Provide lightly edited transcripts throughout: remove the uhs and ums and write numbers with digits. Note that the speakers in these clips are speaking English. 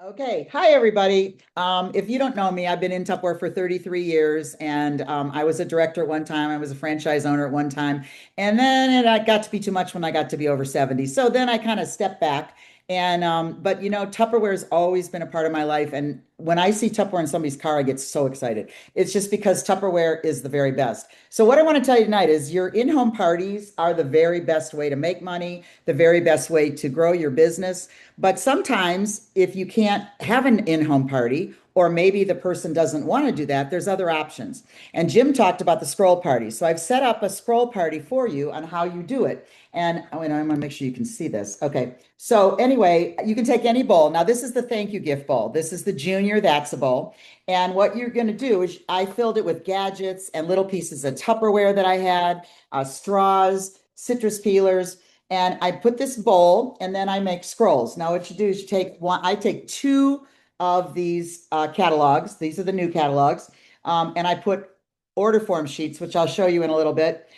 Okay. Hi, everybody. If you don't know me, I've been in Tupperware for 33 years, and I was a director at one time. I was a franchise owner at one time. And then it got to be too much when I got to be over 70. So then I kind of stepped back. But Tupperware has always been a part of my life. And when I see Tupperware in somebody's car, I get so excited. It's just because Tupperware is the very best. So what I want to tell you tonight is your in-home parties are the very best way to make money, the very best way to grow your business. But sometimes, if you can't have an in home party, or maybe the person doesn't want to do that, there's other options. And Jim talked about the scroll party. So I've set up a scroll party for you on how you do it. And I'm going to make sure you can see this. Okay. So, anyway, you can take any bowl. Now, this is the thank you gift bowl. This is the junior, that's a bowl. And what you're going to do is I filled it with gadgets and little pieces of Tupperware that I had, straws, citrus peelers. And I put this bowl and then I make scrolls. Now, what you do is I take two of these catalogs. These are the new catalogs. And I put order form sheets, which I'll show you in a little bit.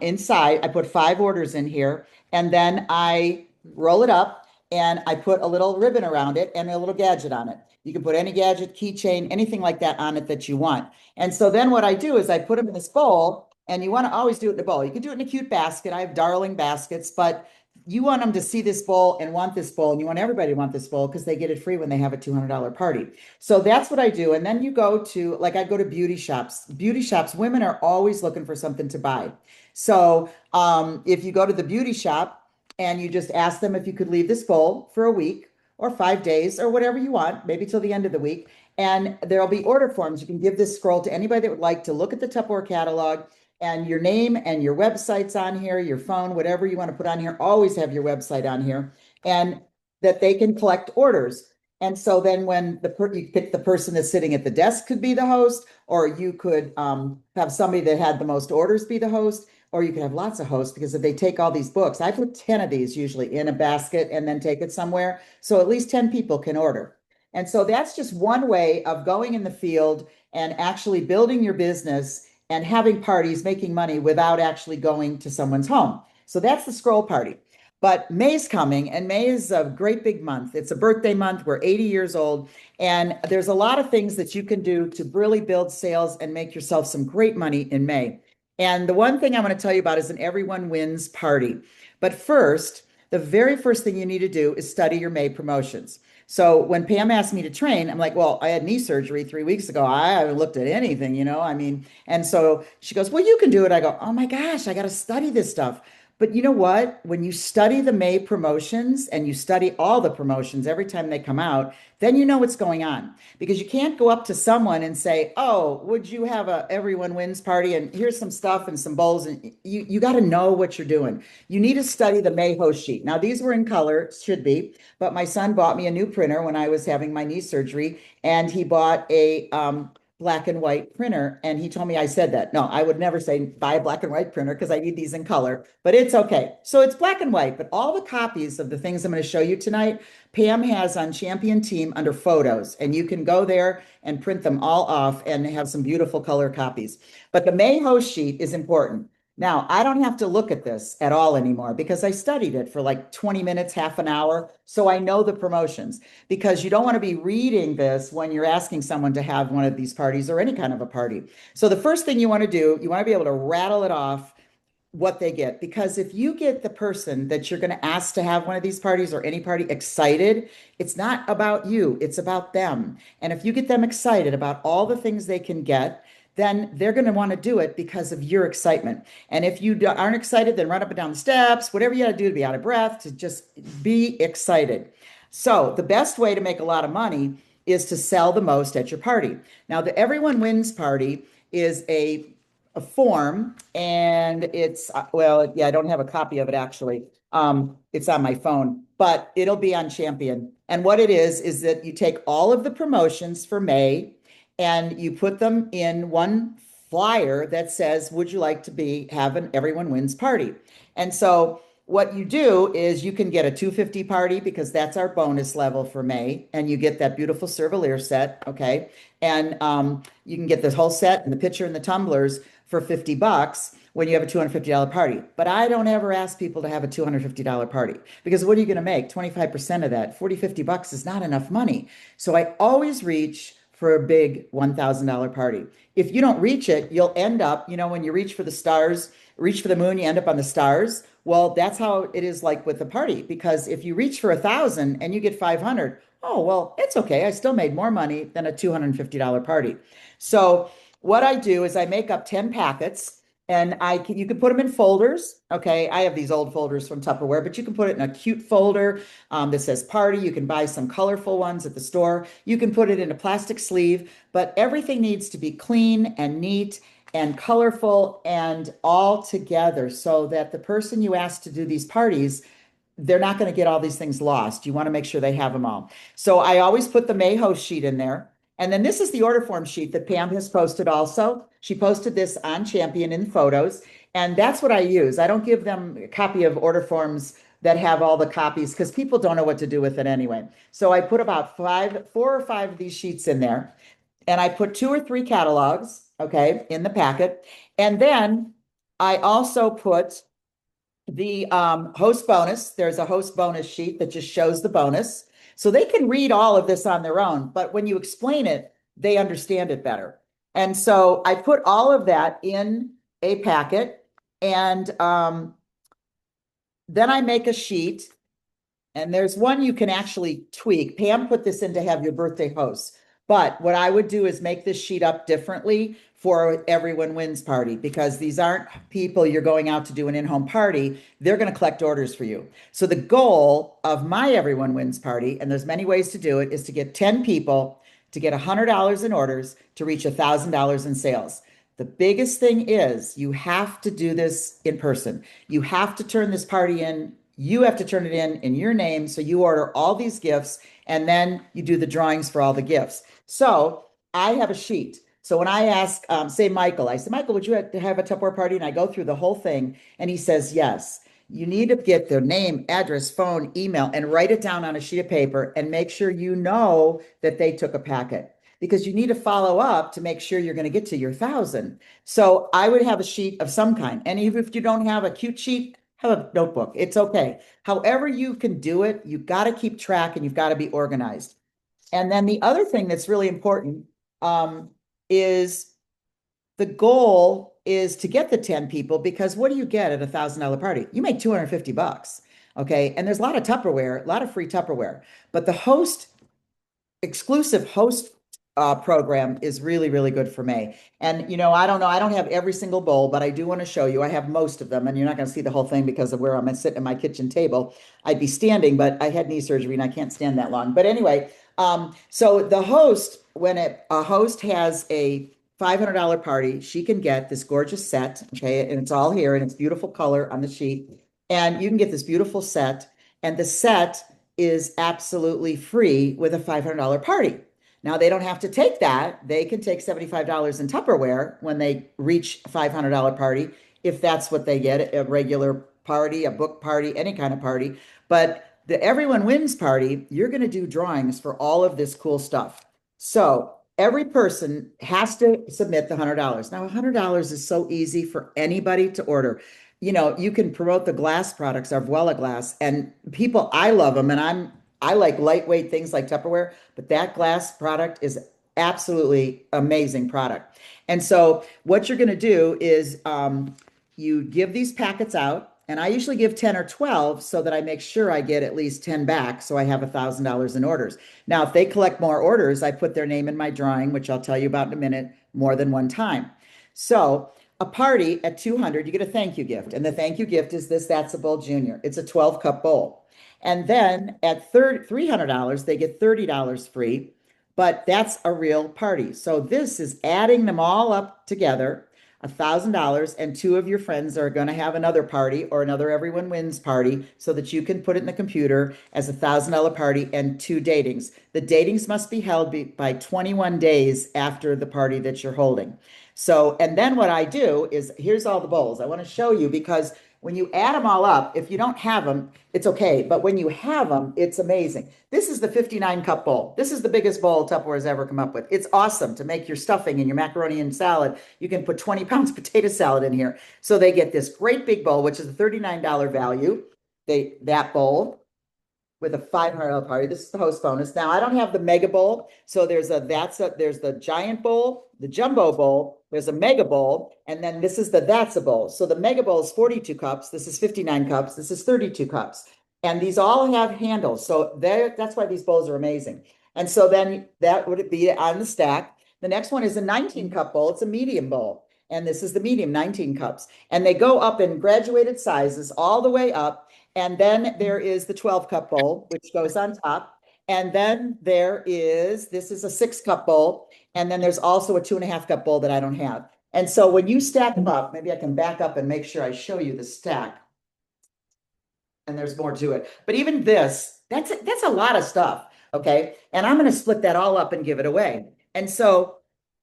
Inside, I put 5 orders in here. And then I roll it up and I put a little ribbon around it and a little gadget on it. You can put any gadget, keychain, anything like that on it that you want. And so then what I do is I put them in this bowl, and you want to always do it in a bowl. You can do it in a cute basket. I have darling baskets, but you want them to see this bowl and want this bowl, and you want everybody to want this bowl because they get it free when they have a $200 party. So that's what I do. And then you go to, like, I go to beauty shops. Beauty shops, women are always looking for something to buy. So if you go to the beauty shop and you just ask them if you could leave this bowl for a week or 5 days or whatever you want, maybe till the end of the week, and there'll be order forms. You can give this scroll to anybody that would like to look at the Tupperware catalog, and your name and your website's on here, your phone, whatever you want to put on here, always have your website on here, and that they can collect orders. And so then when you pick the person that's sitting at the desk could be the host, or you could have somebody that had the most orders be the host, or you could have lots of hosts, because if they take all these books, I put 10 of these usually in a basket and then take it somewhere. So at least 10 people can order. And so that's just one way of going in the field and actually building your business and having parties, making money without actually going to someone's home. So that's the scroll party. But May's coming, and May is a great big month. It's a birthday month. We're 80 years old, and there's a lot of things that you can do to really build sales and make yourself some great money in May. And the one thing I want to tell you about is an everyone wins party. But first, the very first thing you need to do is study your May promotions. So when Pam asked me to train, I'm like, well, I had knee surgery 3 weeks ago. I haven't looked at anything, I mean, and so she goes, well, you can do it. I go, oh my gosh, I got to study this stuff. But you know what? When you study the May promotions and you study all the promotions every time they come out, then you know what's going on. Because you can't go up to someone and say, oh, would you have a everyone wins party? And here's some stuff and some bowls. And you got to know what you're doing. You need to study the May host sheet. Now, these were in color, should be, but my son bought me a new printer when I was having my knee surgery, and he bought a black and white printer. And he told me I said that. No, I would never say buy a black and white printer because I need these in color, but it's okay. So it's black and white, but all the copies of the things I'm going to show you tonight, Pam has on Champion Team under photos, and you can go there and print them all off and have some beautiful color copies. But the May host sheet is important. Now, I don't have to look at this at all anymore because I studied it for like 20 minutes, half an hour. So I know the promotions, because you don't want to be reading this when you're asking someone to have one of these parties or any kind of a party. So the first thing you want to do, you want to be able to rattle it off what they get. Because if you get the person that you're going to ask to have one of these parties or any party excited, it's not about you, it's about them. And if you get them excited about all the things they can get, then they're going to want to do it because of your excitement. And if you aren't excited, then run up and down the steps, whatever you got to do to be out of breath, to just be excited. So the best way to make a lot of money is to sell the most at your party. Now, the Everyone Wins party is a form, and it's, well, yeah, I don't have a copy of it actually. It's on my phone, but it'll be on Champion. And what it is that you take all of the promotions for May and you put them in one flyer that says, would you like to have an Everyone Wins party? And so what you do is you can get a 250 party because that's our bonus level for May, and you get that beautiful Cervalier set, okay? And you can get this whole set and the pitcher and the tumblers for $50 when you have a $250 party. But I don't ever ask people to have a $250 party because what are you going to make? 25% of that, 40, $50 is not enough money. So I always reach for a big $1,000 party. If you don't reach it, you'll end up, when you reach for the stars, reach for the moon, you end up on the stars. Well, that's how it is like with the party, because if you reach for 1,000 and you get 500, oh, well, it's okay. I still made more money than a $250 party. So what I do is I make up 10 packets and you can put them in folders. Okay. I have these old folders from Tupperware, but you can put it in a cute folder that says party. You can buy some colorful ones at the store. You can put it in a plastic sleeve, but everything needs to be clean and neat and colorful and all together so that the person you ask to do these parties, they're not going to get all these things lost. You want to make sure they have them all. So I always put the May host sheet in there. And then this is the order form sheet that Pam has posted also. She posted this on Champion in photos. And that's what I use. I don't give them a copy of order forms that have all the copies because people don't know what to do with it anyway. So I put about 4 or 5 of these sheets in there. And I put 2 or 3 catalogs, okay, in the packet. And then I also put the host bonus. There's a host bonus sheet that just shows the bonus. So they can read all of this on their own, but when you explain it, they understand it better. And so I put all of that in a packet, and then I make a sheet, and there's one you can actually tweak. Pam put this in to have your birthday hosts. But what I would do is make this sheet up differently for Everyone Wins party, because these aren't people you're going out to do an in-home party. They're going to collect orders for you. So the goal of my Everyone Wins party, and there's many ways to do it, is to get 10 people to get $100 in orders to reach $1,000 in sales. The biggest thing is you have to do this in person. You have to turn this party in. You have to turn it in your name. So you order all these gifts and then you do the drawings for all the gifts. So I have a sheet. So when I ask, say Michael, I say, Michael, would you have a Tupperware party? And I go through the whole thing and he says, yes. You need to get their name, address, phone, email, and write it down on a sheet of paper and make sure you know that they took a packet, because you need to follow up to make sure you're going to get to your 1,000. So I would have a sheet of some kind. And even if you don't have a cute sheet, have a notebook. It's okay. However you can do it, you've got to keep track and you've got to be organized. And then the other thing that's really important is the goal is to get the 10 people, because what do you get at $1,000 party? You make $250. Okay. And there's a lot of Tupperware, a lot of free Tupperware, but the exclusive host program is really, really good for May. And, I don't know, I don't have every single bowl, but I do want to show you. I have most of them, and you're not going to see the whole thing because of where I'm sitting at my kitchen table. I'd be standing, but I had knee surgery and I can't stand that long. But anyway, so the host, when a host has a $500 party, she can get this gorgeous set, okay? And it's all here and it's beautiful color on the sheet. And you can get this beautiful set, and the set is absolutely free with a $500 party. Now, they don't have to take that. They can take $75 in Tupperware when they reach a $500 party, if that's what they get, a regular party, a book party, any kind of party. But the Everyone Wins party, you're going to do drawings for all of this cool stuff. So every person has to submit the $100. Now, $100 is so easy for anybody to order. You can promote the glass products, our Vuela glass, and people, I love them, and I like lightweight things like Tupperware, but that glass product is absolutely amazing product. And so what you're going to do is you give these packets out, and I usually give 10 or 12 so that I make sure I get at least 10 back, so I have $1,000 in orders. Now, if they collect more orders, I put their name in my drawing, which I'll tell you about in a minute, more than one time. So a party at 200, you get a thank you gift, and the thank you gift is this That's a Bowl Junior. It's a 12-cup bowl. And then at $300, they get $30 free, but that's a real party. So this is adding them all up together, $1,000, and 2 of your friends are going to have another party or another Everyone Wins party so that you can put it in the computer as a $1,000 party and 2 datings. The datings must be held by 21 days after the party that you're holding. So, and then what I do is, here's all the bowls. I want to show you because When you add them all up, if you don't have them, it's okay. But when you have them, it's amazing. This is the 59 cup bowl. This is the biggest bowl Tupperware has ever come up with. It's awesome to make your stuffing and your macaroni and salad. You can put 20 pounds of potato salad in here. So they get this great big bowl, which is a $39 value. That bowl with a $500 party. This is the host bonus. Now I don't have the mega bowl. So there's the giant bowl, the jumbo bowl, there's a mega bowl, and then this is that's a bowl. So the mega bowl is 42 cups. This is 59 cups. This is 32 cups. And these all have handles. So that's why these bowls are amazing. And so then that would be on the stack. The next one is a 19 cup bowl. It's a medium bowl. And this is the medium 19 cups. And they go up in graduated sizes all the way up. And then there is the 12 cup bowl, which goes on top. And then this is a 6 cup bowl. And then there's also a 2.5 cup bowl that I don't have. And so when you stack them up, maybe I can back up and make sure I show you the stack. And there's more to it. But even this, that's a lot of stuff. Okay. And I'm going to split that all up and give it away. And so,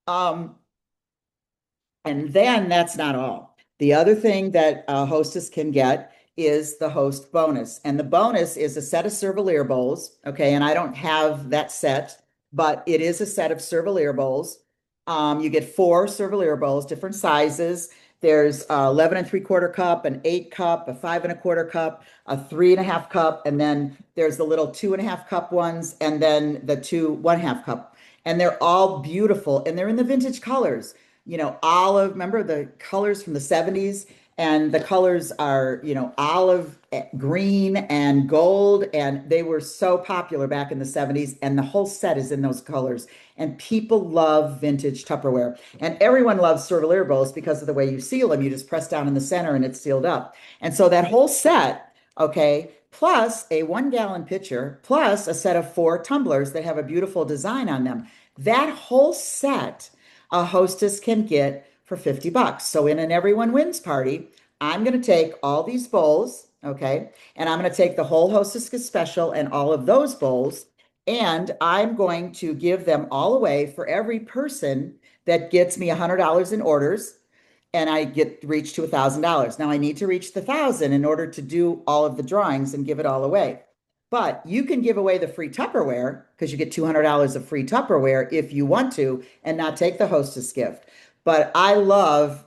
and then that's not all. The other thing that a hostess can get is the host bonus. And the bonus is a set of Cervelier bowls. Okay. And I don't have that set, but it is a set of Cervelier bowls. You get 4 Cervelier bowls, different sizes. There's 11 3/4 cup, an 8 cup, a 5 1/4 cup, a 3.5 cup, and then there's the little 2.5 cup ones, and then the 2 1/2 cup. And they're all beautiful, and they're in the vintage colors. Olive, remember the colors from the 70s? And the colors are, olive, green, and gold. And they were so popular back in the 70s. And the whole set is in those colors. And people love vintage Tupperware. And everyone loves Cervelier bowls because of the way you seal them. You just press down in the center and it's sealed up. And so that whole set, okay, plus a 1-gallon pitcher, plus a set of 4 tumblers that have a beautiful design on them. That whole set a hostess can get for $50. So in an Everyone Wins party, I'm going to take all these bowls, okay, and I'm going to take the whole hostess gets special and all of those bowls, and I'm going to give them all away for every person that gets me $100 in orders, and I reach to $1,000. Now I need to reach the 1,000 in order to do all of the drawings and give it all away. But you can give away the free Tupperware because you get $200 of free Tupperware if you want to and not take the hostess gift. But I love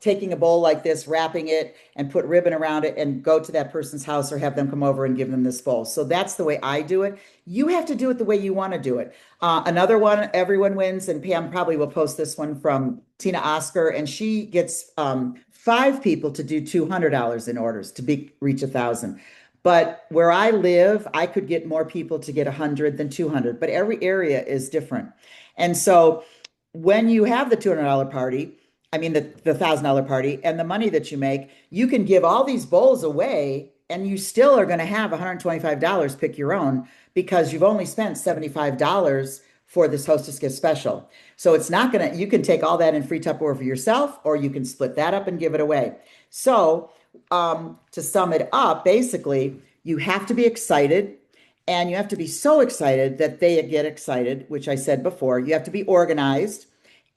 taking a bowl like this, wrapping it and put ribbon around it and go to that person's house or have them come over and give them this bowl. So that's the way I do it. You have to do it the way you want to do it. Another one, Everyone Wins, and Pam probably will post this one from Tina Oscar, and she gets 5 people to do $200 in orders to reach 1,000. But where I live, I could get more people to get 100 than 200, but every area is different. And so when you have the $200 party, I mean, the $1,000 party and the money that you make, you can give all these bowls away and you still are going to have $125, pick your own, because you've only spent $75 for this hostess gift special. So it's not going to, you can take all that in free Tupperware for yourself, or you can split that up and give it away. So to sum it up, basically, you have to be excited, and you have to be so excited that they get excited, which I said before. You have to be organized.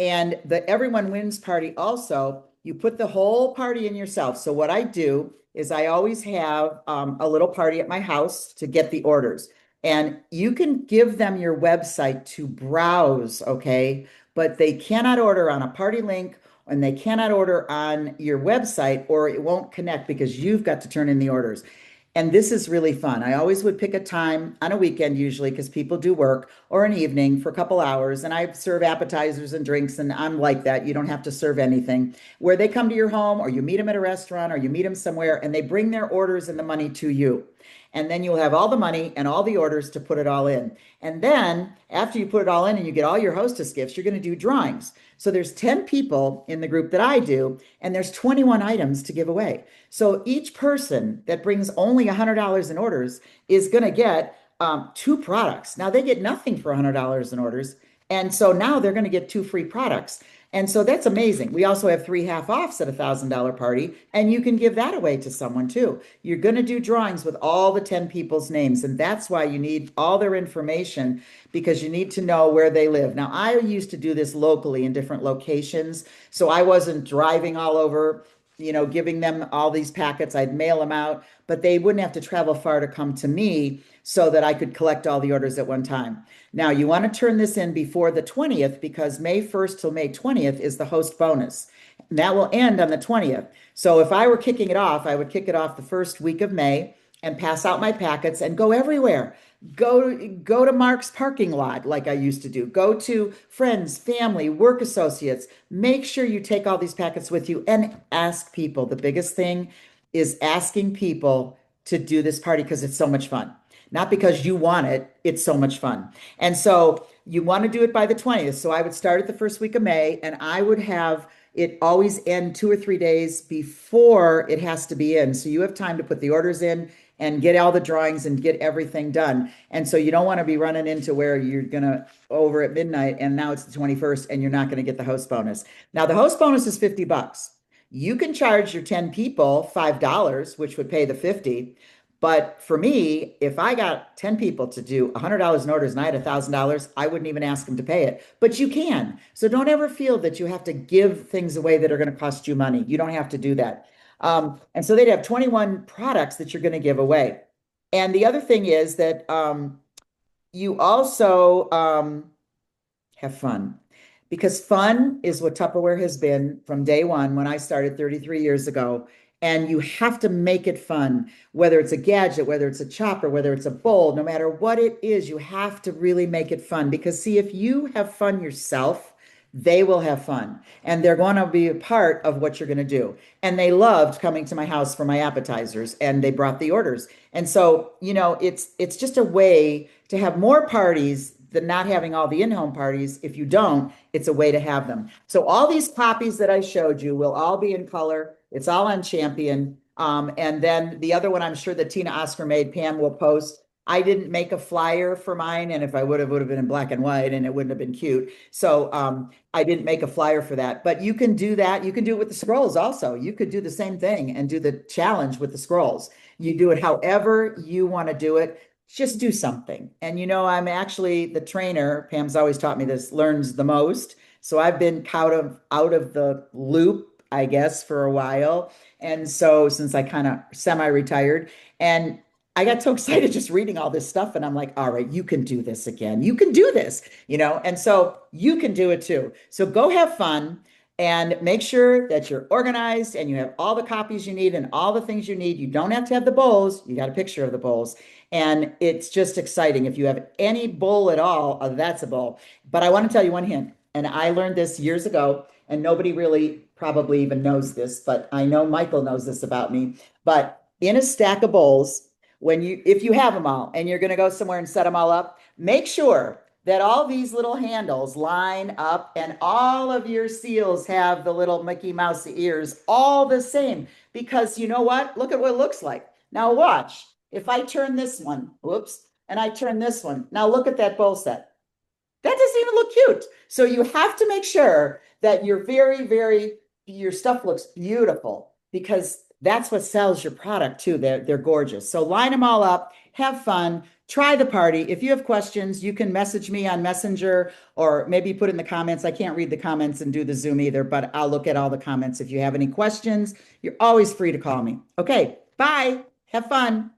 And the Everyone Wins party also, you put the whole party in yourself. So what I do is I always have a little party at my house to get the orders. And you can give them your website to browse, okay? But they cannot order on a party link, and they cannot order on your website, or it won't connect because you've got to turn in the orders. And this is really fun. I always would pick a time on a weekend, usually, because people do work, or an evening for a couple hours. And I serve appetizers and drinks, and I'm like that. You don't have to serve anything. Where they come to your home, or you meet them at a restaurant, or you meet them somewhere, and they bring their orders and the money to you. And then you'll have all the money and all the orders to put it all in. And then after you put it all in and you get all your hostess gifts, you're going to do drawings. So there's 10 people in the group that I do, and there's 21 items to give away. So each person that brings only $100 in orders is going to get 2 products. Now they get nothing for $100 in orders. And so now they're going to get 2 free products. And so that's amazing. We also have 3 half-offs at a $1,000 party, and you can give that away to someone too. You're going to do drawings with all the 10 people's names, and that's why you need all their information, because you need to know where they live. Now, I used to do this locally in different locations, so I wasn't driving all over giving them all these packets. I'd mail them out, but they wouldn't have to travel far to come to me so that I could collect all the orders at one time. Now, you want to turn this in before the 20th because May 1st till May 20th is the host bonus. And that will end on the 20th. So if I were kicking it off, I would kick it off the first week of May and pass out my packets and go everywhere. Go to Mark's parking lot like I used to do. Go to friends, family, work associates. Make sure you take all these packets with you and ask people. The biggest thing is asking people to do this party because it's so much fun. Not because you want it, it's so much fun. And so you want to do it by the 20th. So I would start at the first week of May and I would have it always end 2 or 3 days before it has to be in. So you have time to put the orders in and get all the drawings and get everything done. And so you don't want to be running into where you're going to over at midnight and now it's the 21st and you're not going to get the host bonus. Now the host bonus is $50. You can charge your 10 people $5, which would pay the 50. But for me, if I got 10 people to do $100 in orders and I had $1,000, I wouldn't even ask them to pay it. But you can. So don't ever feel that you have to give things away that are going to cost you money. You don't have to do that. And so they'd have 21 products that you're going to give away. And the other thing is that you also have fun because fun is what Tupperware has been from day one when I started 33 years ago. And you have to make it fun, whether it's a gadget, whether it's a chopper, whether it's a bowl, no matter what it is, you have to really make it fun. Because see, if you have fun yourself, they will have fun and they're going to be a part of what you're going to do. And they loved coming to my house for my appetizers and they brought the orders. And so, it's just a way to have more parties than not having all the in-home parties. If you don't, it's a way to have them. So all these copies that I showed you will all be in color. It's all on Champion. And then the other one I'm sure that Tina Oscar made, Pam will post. I didn't make a flyer for mine, and if I would have been in black and white and it wouldn't have been cute. So I didn't make a flyer for that. But you can do that. You can do it with the scrolls also. You could do the same thing and do the challenge with the scrolls. You do it however you want to do it. Just do something. And I'm actually the trainer, Pam's always taught me this, learns the most. So I've been out of the loop, I guess, for a while. And so since I kind of semi-retired, and I got so excited just reading all this stuff. And I'm like, all right, you can do this again. You can do this. And so you can do it too. So go have fun and make sure that you're organized and you have all the copies you need and all the things you need. You don't have to have the bowls. You got a picture of the bowls. And it's just exciting. If you have any bowl at all, that's a bowl. But I want to tell you one hint. And I learned this years ago, and nobody really probably even knows this, but I know Michael knows this about me. But in a stack of bowls, if you have them all and you're going to go somewhere and set them all up, make sure that all these little handles line up and all of your seals have the little Mickey Mouse ears all the same. Because you know what? Look at what it looks like. Now watch. If I turn this one, whoops, and I turn this one, now look at that bowl set. That doesn't even look cute. So you have to make sure that you're your stuff looks beautiful because that's what sells your product too. They're gorgeous. So line them all up, have fun, try the party. If you have questions, you can message me on Messenger or maybe put in the comments. I can't read the comments and do the Zoom either, but I'll look at all the comments. If you have any questions, you're always free to call me. Okay, bye. Have fun.